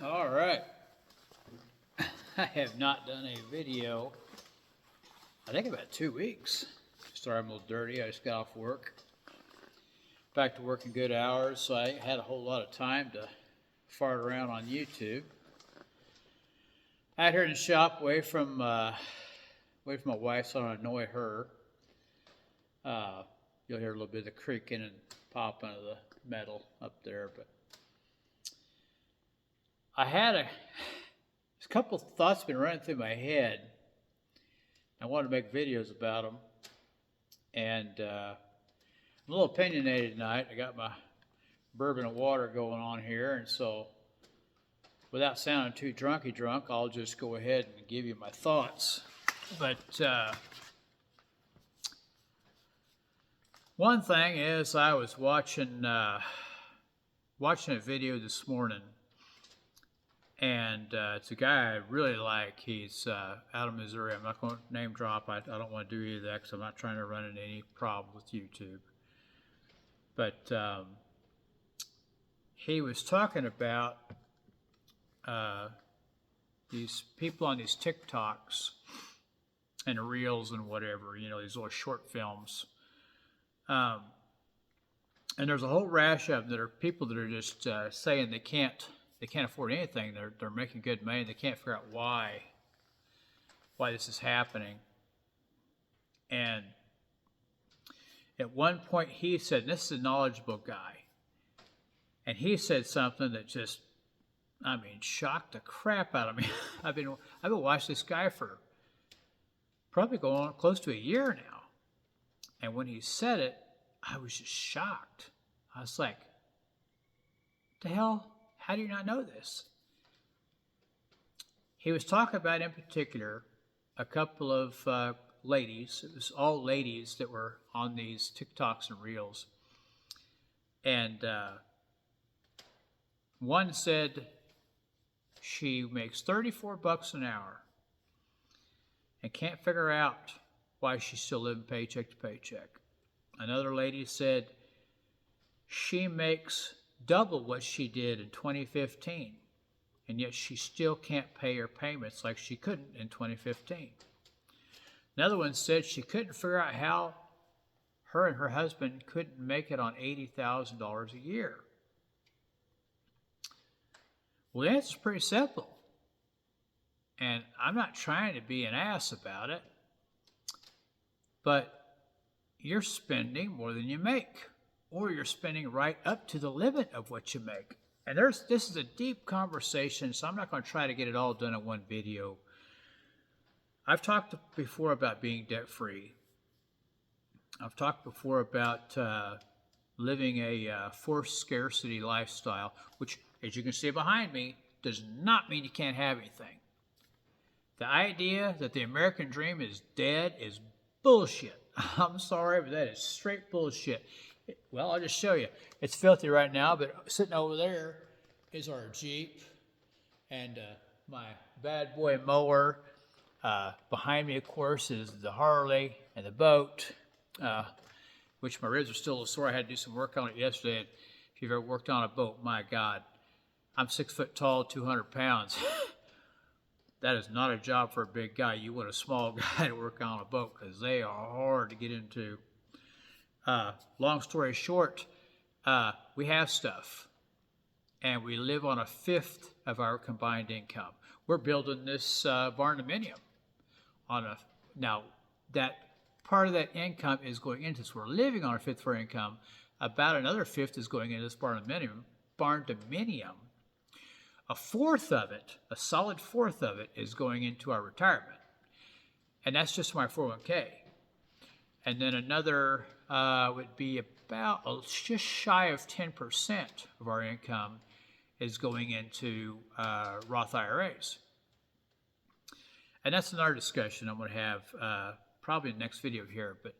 All right. I have not done a video, I think about 2 weeks. Sorry, I'm a little dirty. I just got off work. Back to working good hours, so I had a whole lot of time to fart around on YouTube. Out here in the shop, away from my wife, so I don't annoy her. You'll hear a little bit of the creaking and popping of the metal up there, but I had a couple of thoughts been running through my head. I wanted to make videos about them, and I'm a little opinionated tonight. I got my bourbon and water going on here, and so without sounding too drunk, I'll just go ahead and give you my thoughts. But one thing is, I was watching a video this morning, and it's a guy I really like. He's out of Missouri. I'm not going to name drop. I don't want to do either of that because I'm not trying to run into any problem with YouTube. But he was talking about these people on these TikToks and Reels and whatever, these little short films. And there's a whole rash of them that are people that are just saying they can't afford anything. They're making good money. They can't figure out why this is happening. And at one point he said, and this is a knowledgeable guy, and he said something that just, shocked the crap out of me. I've been watching this guy for probably going on close to a year now. And when he said it, I was just shocked. I was like, the hell? How do you not know this? He was talking about, in particular, a couple of ladies. It was all ladies that were on these TikToks and Reels. And one said she makes $34 an hour and can't figure out why she's still living paycheck to paycheck. Another lady said she makes double what she did in 2015, and yet she still can't pay her payments like she couldn't in 2015. Another one said she couldn't figure out how her and her husband couldn't make it on $80,000 a year. Well, the answer's pretty simple, and I'm not trying to be an ass about it, but you're spending more than you make, or you're spending right up to the limit of what you make. And this is a deep conversation, so I'm not going to try to get it all done in one video. I've talked before about being debt-free. I've talked before about living a forced scarcity lifestyle, which, as you can see behind me, does not mean you can't have anything. The idea that the American dream is dead is bullshit. I'm sorry, but that is straight bullshit. Well, I'll just show you. It's filthy right now, but sitting over there is our Jeep and my bad boy mower. Behind me, of course, is the Harley and the boat, which my ribs are still a little sore. I had to do some work on it yesterday. And if you've ever worked on a boat, my God, I'm 6 foot tall, 200 pounds. That is not a job for a big guy. You want a small guy to work on a boat because they are hard to get into. Long story short, we have stuff, and we live on a fifth of our combined income. We're building this barn-dominium now that part of that income is going into this. We're living on a fifth of our income. About another fifth is going into this barn-dominium. A fourth of it, a solid fourth of it, is going into our retirement. And that's just my 401k. And then another would be about just shy of 10% of our income is going into Roth IRAs. And that's another discussion I'm going to have probably in the next video here, but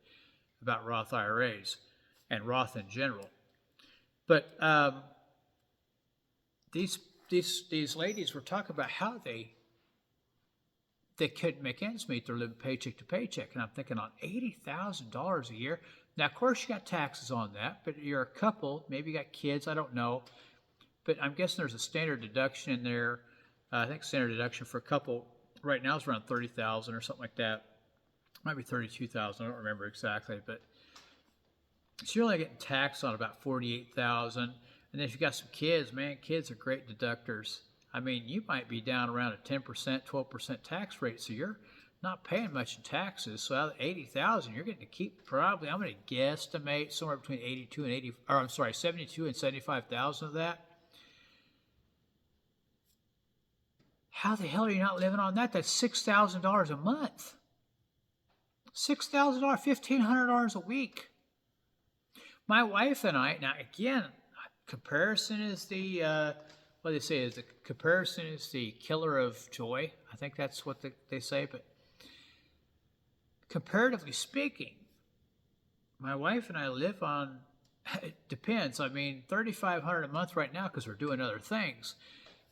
about Roth IRAs and Roth in general. But these ladies were talking about how they couldn't make ends meet. They're living paycheck to paycheck. And I'm thinking, on $80,000 a year. Now, of course, you got taxes on that, but you're a couple. Maybe you got kids. I don't know. but I'm guessing there's a standard deduction in there. I think standard deduction for a couple right now is around 30,000 or something like that. Might be 32,000. I don't remember exactly, but so you're only getting taxed on about 48,000. And then if you got some kids, man, kids are great deductors. I mean, you might be down around a 10%, 12% tax rate, so you're not paying much in taxes. So out of 80,000, you're getting to keep probably, I'm going to guesstimate somewhere between 82 and 80, or I'm sorry, 72 and 75,000 of that. How the hell are you not living on that? That's $6,000 a month. $6,000, $1,500 a week. My wife and I, now again, comparison is the, what they say is the comparison is the killer of joy. I think that's what they say, but comparatively speaking, my wife and I live on, it depends. I mean, $3,500 a month right now because we're doing other things,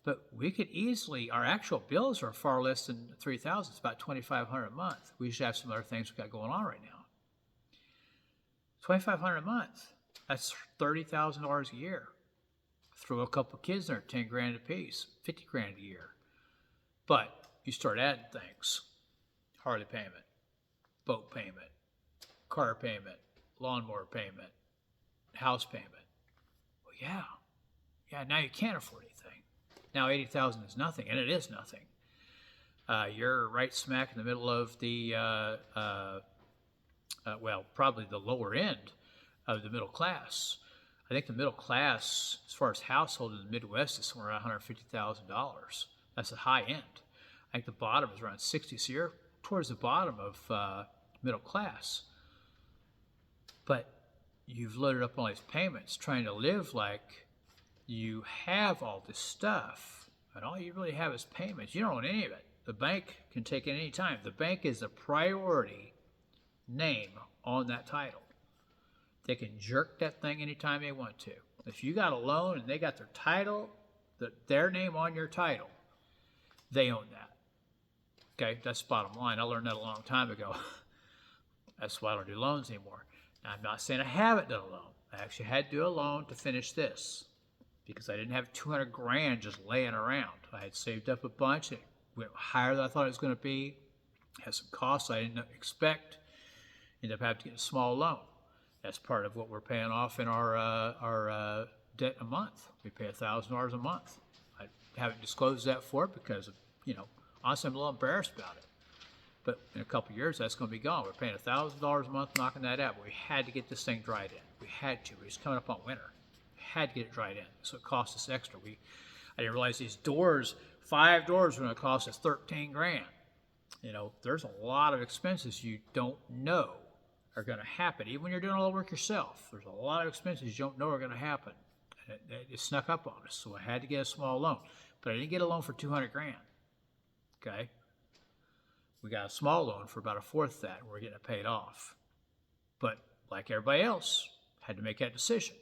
but we could easily, our actual bills are far less than $3,000. It's about $2,500 a month. We just have some other things we got going on right now. $2,500 a month. That's $30,000 a year. Throw a couple of kids in there, 10 grand a piece, 50 grand a year. But you start adding things: Harley payment, boat payment, car payment, lawnmower payment, house payment. Well, yeah. Now you can't afford anything. Now 80,000 is nothing, and it is nothing. You're right smack in the middle of the well, probably the lower end of the middle class. I think the middle class, as far as household in the Midwest, is somewhere around $150,000. That's the high end. I think the bottom is around 60. So you're towards the bottom of middle class. But you've loaded up all these payments trying to live like you have all this stuff, and all you really have is payments. You don't own any of it. The bank can take it any time. The bank is the priority name on that title. They can jerk that thing anytime they want to. If you got a loan and they got their title, their name on your title, they own that. Okay, that's the bottom line. I learned that a long time ago. That's why I don't do loans anymore. Now, I'm not saying I haven't done a loan. I actually had to do a loan to finish this because I didn't have 200 grand just laying around. I had saved up a bunch. It went higher than I thought it was going to be. It had some costs I didn't expect. Ended up having to get a small loan. That's part of what we're paying off in our debt a month. We pay $1,000 a month. I haven't disclosed that for it because, honestly, I'm a little embarrassed about it. But in a couple of years, that's going to be gone. We're paying $1,000 a month, knocking that out. But we had to get this thing dried in. We had to. We're just coming up on winter. We had to get it dried in. So it cost us extra. I didn't realize these doors, 5 doors, were going to cost us 13 grand. There's a lot of expenses you don't know are going to happen. Even when you're doing all the work yourself, there's a lot of expenses you don't know are going to happen. And it snuck up on us. So I had to get a small loan. But I didn't get a loan for 200 grand. Okay? We got a small loan for about a fourth of that, and we're getting it paid off. But like everybody else, had to make that decision.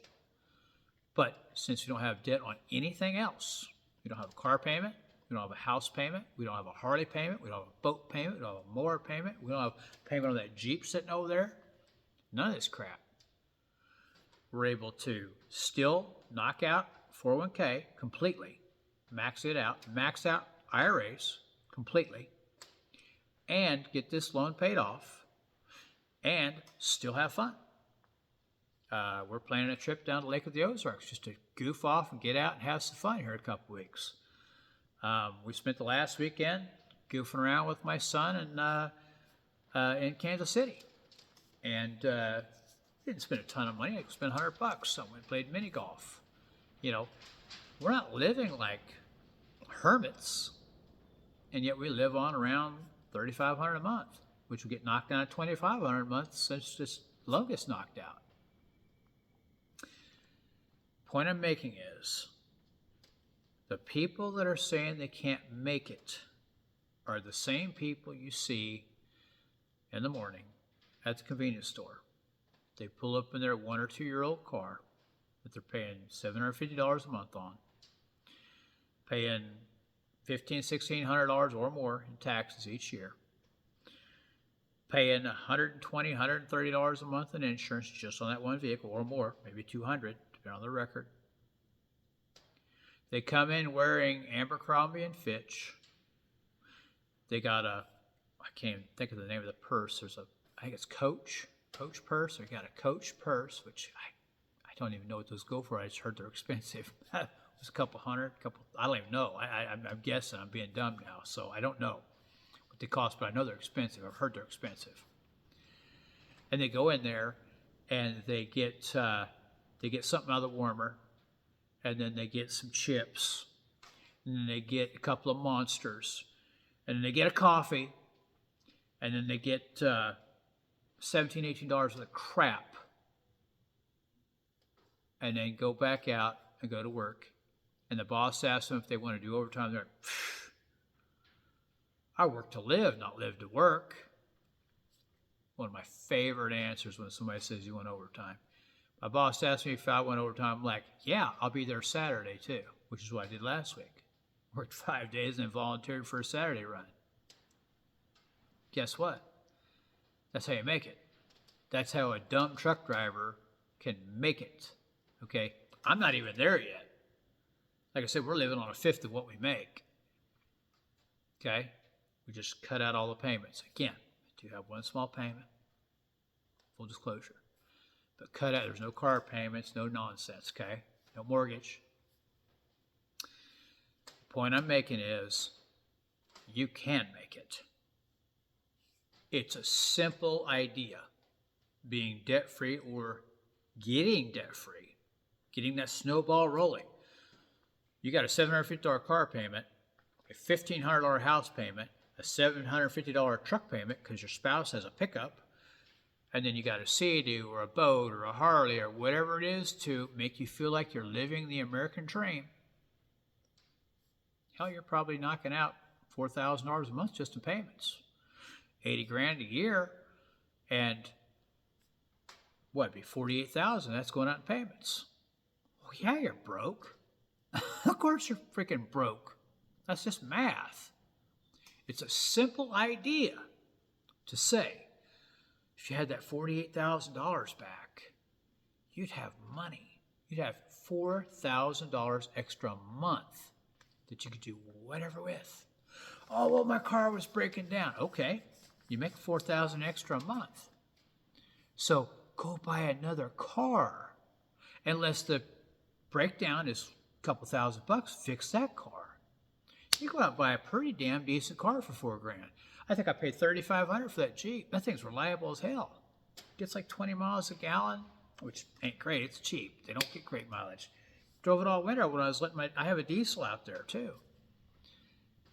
But since we don't have debt on anything else, we don't have a car payment, we don't have a house payment, we don't have a Harley payment, we don't have a boat payment, we don't have a mower payment, we don't have a payment on that Jeep sitting over there. None of this crap. We're able to still knock out 401k completely, max out IRAs completely, and get this loan paid off, and still have fun. We're planning a trip down to Lake of the Ozarks just to goof off and get out and have some fun here in a couple weeks. We spent the last weekend goofing around with my son in Kansas City, and didn't spend a ton of money. I spent $100. So we played mini golf. We're not living like hermits, and yet we live on around $3,500 a month, which will get knocked down to $2,500 a month since this loan gets knocked out. Point I'm making is, the people that are saying they can't make it are the same people you see in the morning at the convenience store. They pull up in their 1 or 2 year old car that they're paying $750 a month on, paying $1,500, $1,600 or more in taxes each year, paying $120, $130 a month in insurance just on that one vehicle or more, maybe $200, depending on the record. They come in wearing Abercrombie and Fitch. They got I can't even think of the name of the purse. I think it's Coach purse. They got a Coach purse, which I don't even know what those go for. I just heard they're expensive. It was a couple hundred, I don't even know. I'm guessing. I'm being dumb now, so I don't know what they cost, but I know they're expensive. I've heard they're expensive. And they go in there, and they get something out of the warmer, and then they get some chips, and then they get a couple of Monsters, and then they get a coffee, and then they get $17, $18 worth of crap, and then go back out and go to work. And the boss asks them if they want to do overtime. They're like, I work to live, not live to work. One of my favorite answers when somebody says you want overtime. My boss asked me if I want overtime. I'm like, yeah, I'll be there Saturday too, which is what I did last week. Worked 5 days and then volunteered for a Saturday run. Guess what? That's how you make it. That's how a dumb truck driver can make it. Okay? I'm not even there yet. Like I said, we're living on a fifth of what we make. Okay? We just cut out all the payments. Again, I do have one small payment. Full disclosure. But cut out, there's no car payments, no nonsense, okay? No mortgage. The point I'm making is you can make it. It's a simple idea. Being debt-free or getting debt-free. Getting that snowball rolling. You got a $750 car payment, a $1,500 house payment, a $750 truck payment because your spouse has a pickup, and then you got a Sea-Doo or a boat or a Harley or whatever it is to make you feel like you're living the American dream. Hell, you're probably knocking out $4,000 a month just in payments. $80,000 a year, and what, it'd be $48,000. That's going out in payments. Well, yeah, you're broke. Of course you're freaking broke. That's just math. It's a simple idea to say, if you had that $48,000 back, you'd have money. You'd have $4,000 extra a month that you could do whatever with. Oh, well, my car was breaking down. Okay, you make $4,000 extra a month. So go buy another car. Unless the breakdown is a couple $1,000, fix that car. You go out and buy a pretty damn decent car for $4,000. I think I paid $3,500 for that Jeep. That thing's reliable as hell. Gets like 20 miles a gallon, which ain't great. It's cheap. They don't get great mileage. Drove it all winter when I was I have a diesel out there too.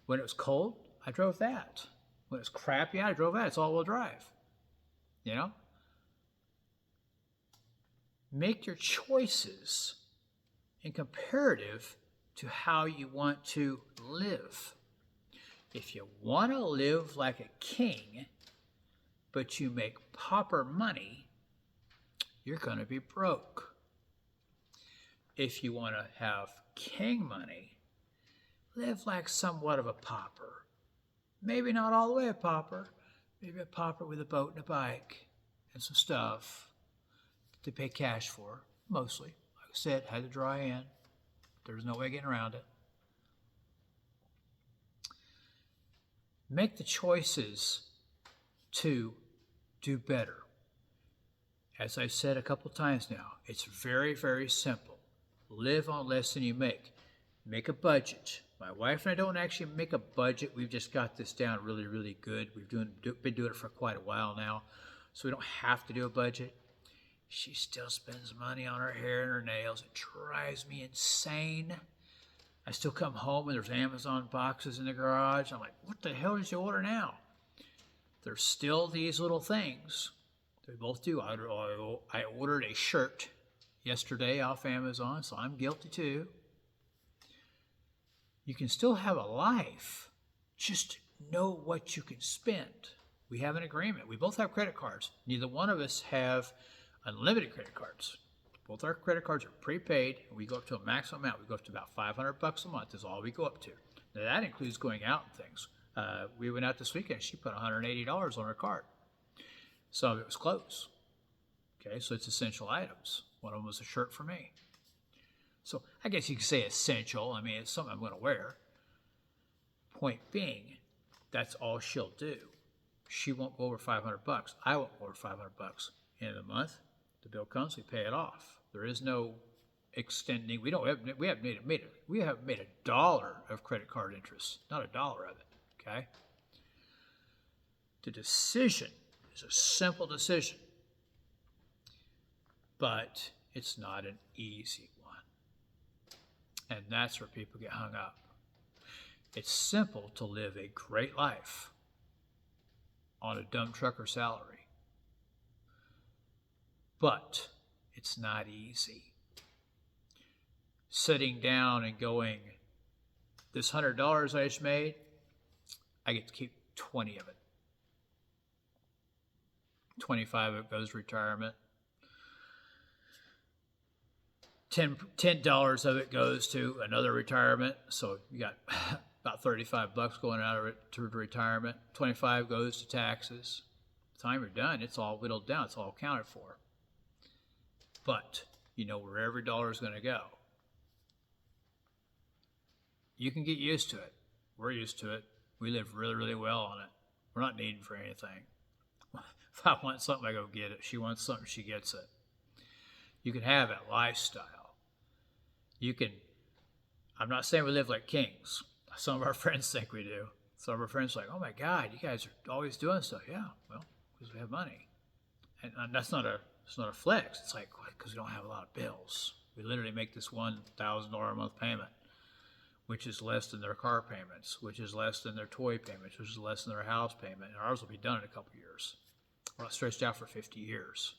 When it was cold, I drove that. When it was crappy, I drove that. It's all-wheel drive. You know? Make your choices in comparative to how you want to live. If you want to live like a king, but you make pauper money, you're going to be broke. If you want to have king money, live like somewhat of a pauper. Maybe not all the way a pauper, maybe a pauper with a boat and a bike and some stuff to pay cash for, mostly. Like I said, had to dry in. There's no way getting around it. Make the choices to do better. As I've said a couple times now, it's very, very simple. Live on less than you make. Make a budget. My wife and I don't actually make a budget. We've just got this down really, really good. We've been doing it for quite a while now, so we don't have to do a budget. She still spends money on her hair and her nails. It drives me insane. I still come home and there's Amazon boxes in the garage. I'm like, what the hell did you order now? There's still these little things. They both do. I ordered a shirt yesterday off Amazon, so I'm guilty too. You can still have a life. Just know what you can spend. We have an agreement. We both have credit cards. Neither one of us have unlimited credit cards. Both our credit cards are prepaid. We go up to a maximum amount. We go up to about $500 a month is all we go up to. Now that includes going out and things. We went out this weekend. She put $180 on her card. Some of it was clothes. Okay, so it's essential items. One of them was a shirt for me. So I guess you could say essential. I mean, it's something I'm going to wear. Point being, that's all she'll do. She won't go over $500. I won't go over $500. End of the month, the bill comes, we pay it off. There is no extending. We haven't made a dollar of credit card interest, not a dollar of it. Okay. The decision is a simple decision, but it's not an easy one, and that's where people get hung up. It's simple to live a great life on a dump trucker salary, but it's not easy. Sitting down and going, this $100 I just made, I get to keep 20 of it. 25 of it goes to retirement. $10 of it goes to another retirement. So you got about $35 going out of it to retirement. 25 goes to taxes. By the time you're done, it's all whittled down. It's all accounted for. But you know where every dollar is going to go. You can get used to it. We're used to it. We live really, really well on it. We're not needing for anything. If I want something, I go get it. She wants something, she gets it. You can have that lifestyle. You can, I'm not saying we live like kings. Some of our friends think we do. Some of our friends are like, oh my God, you guys are always doing stuff. Yeah, well, because we have money. And it's not a flex. It's like, because we don't have a lot of bills. We literally make this $1,000 a month payment, which is less than their car payments, which is less than their toy payments, which is less than their house payment. And ours will be done in a couple of years. We're not stretched out for 50 years.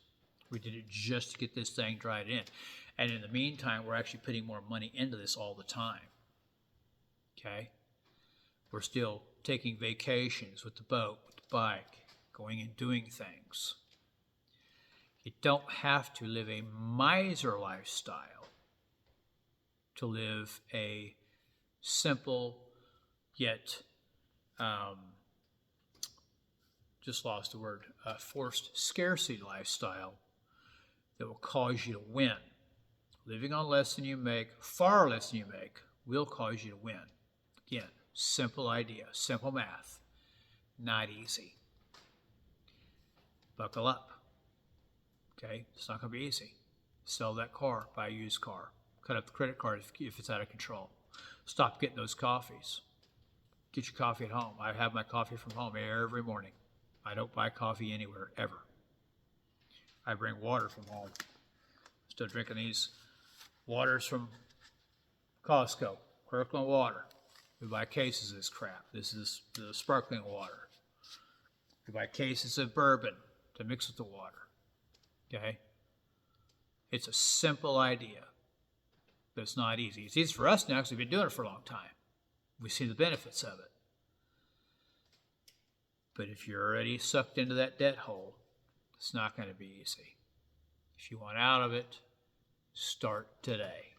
We did it just to get this thing dried in. And in the meantime, we're actually putting more money into this all the time. Okay? We're still taking vacations with the boat, with the bike, going and doing things. You don't have to live a miser lifestyle to live a simple yet just lost the word, forced scarcity lifestyle that will cause you to win. Living on less than you make, far less than you make, will cause you to win. Again, simple idea, simple math, not easy. Buckle up. Okay, it's not going to be easy. Sell that car, buy a used car. Cut up the credit card if it's out of control. Stop getting those coffees. Get your coffee at home. I have my coffee from home every morning. I don't buy coffee anywhere, ever. I bring water from home. Still drinking these waters from Costco, Kirkland water. We buy cases of this crap. This is the sparkling water. We buy cases of bourbon to mix with the water. Okay? It's a simple idea, but it's not easy. It's easy for us now because we've been doing it for a long time. We see the benefits of it. But if you're already sucked into that debt hole, it's not going to be easy. If you want out of it, start today.